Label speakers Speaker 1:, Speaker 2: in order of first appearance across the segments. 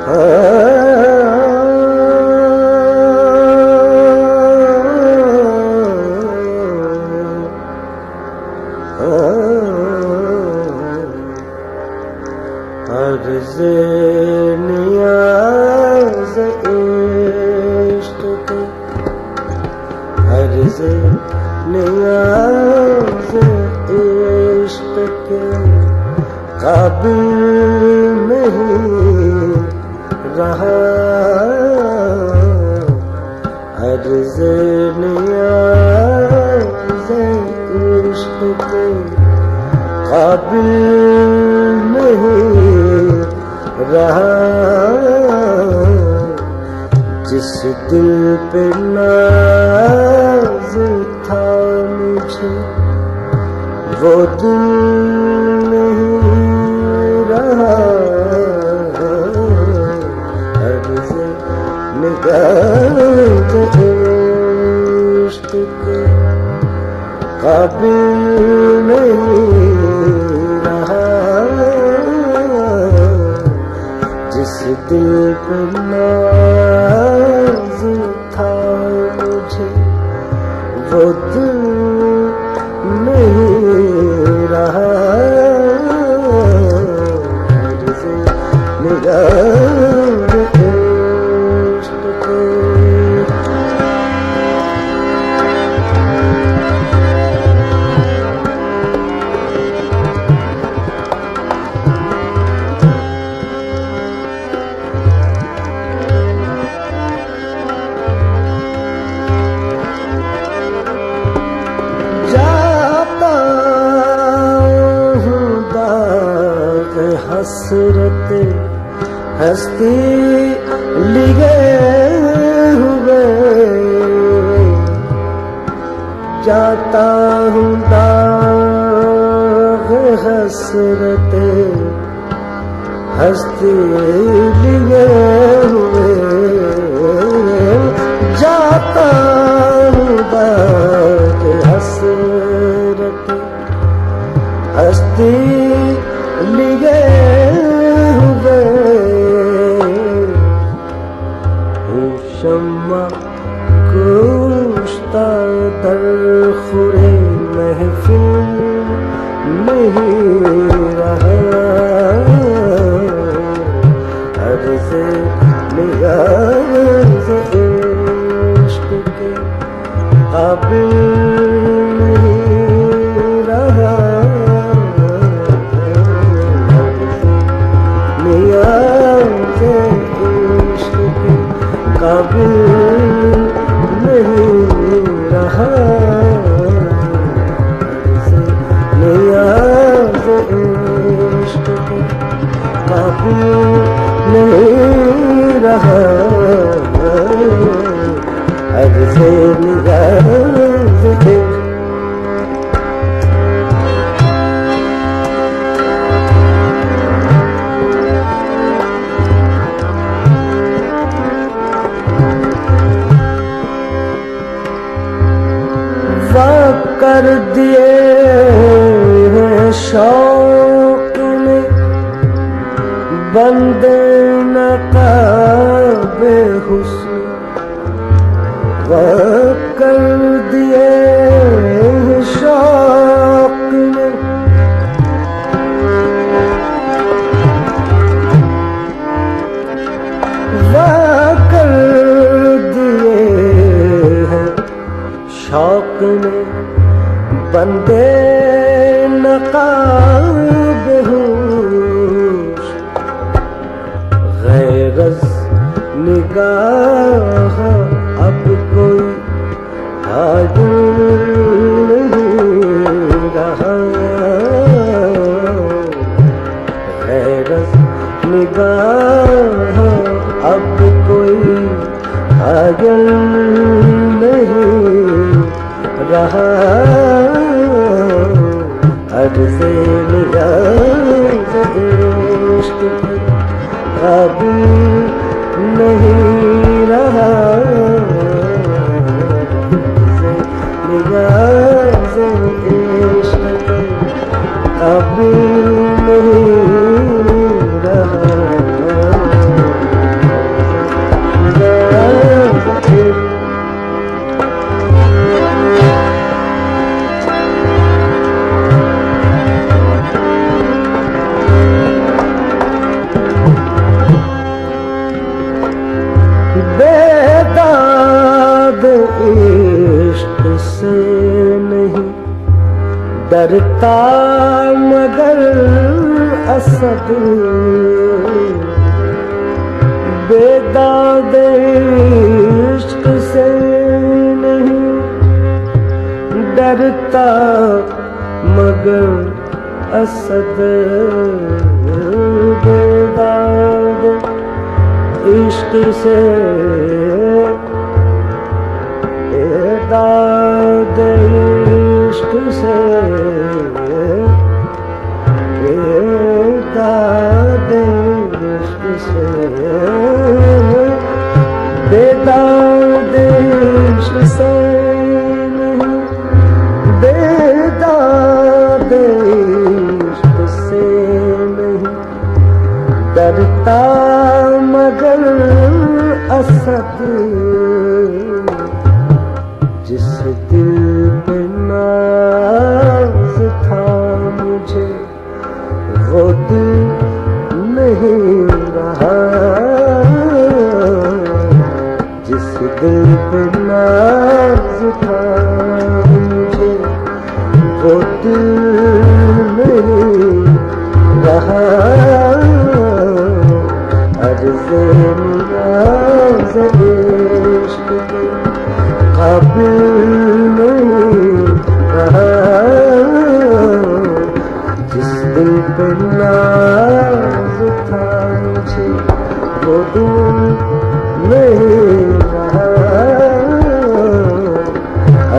Speaker 1: अर्ज़ नियाज़ इश्क़ के, अर्ज़ नियाज़ इश्क़ के काबिल नहीं रहा। अर्ज़ नियाज़ इश्क़ के काबिल नहीं रहा। जिस दिल पे नाज़ था मुझे वो दिल नहीं रहा। अर्ज़ निगाह इश्क़ के काबिल नहीं रहा। जिस दिल पे नाज़ था मुझे वो दिल नहीं रहा। अर्ज़ निगाह इश्क़ के हसरत हस्ती लिए हुए जाता हूँ दाग हसरत हस्ती लिए हुए जाता हूँ दाग हसरत हस्ती लिए हुए। हूँ शम्मा कुश्ता दर खुरे महफिल नहीं रहा। अर्ज़ निगाह इश्क़ के काबिल नहीं रहा। नियाज़ इश्क़ के काबिल नहीं रहा। नियाज़ इश्क़ के काबिल नहीं रहा। अर्ज़ नियाज़ कर दिए हैं शौक़ ने बंदे नक़ाब हुस्न। कर दिए हैं शौक़ ने कर दिए हैं शौक़ ने बंदे नक़ाब होश। गैरज़ निगाह अब कोई हाजिर नहीं रहा। गैरज़ निगाह अब कोई हाजिर नहीं रहा। अर्ज़ निगाह इश्क़ के काबिल नहीं रहा। अर्ज़ निगाह इश्क़ के काबिल नहीं रहा। डरता मगर असद बेदाद इश्क से नहीं, डरता मगर असद बेदाद इश्क से, बेदाद इश्क से, बेदाद इश्क से, बेदाद इश्क से नहीं, बेदाद इश्क से नहीं, डरता मगर असद जिस दिल पे नाज था मुझे वो दिल नहीं रहा, जिस दिल पे नाज था मुझे वो दिल नहीं रहा, अर्ज़े नियाज़ इश्क के काबिल नहीं रहा, जिस दिल पे नाज था मुझे वो दिल नहीं रहा,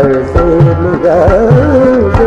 Speaker 1: अर्ज़े नियाज़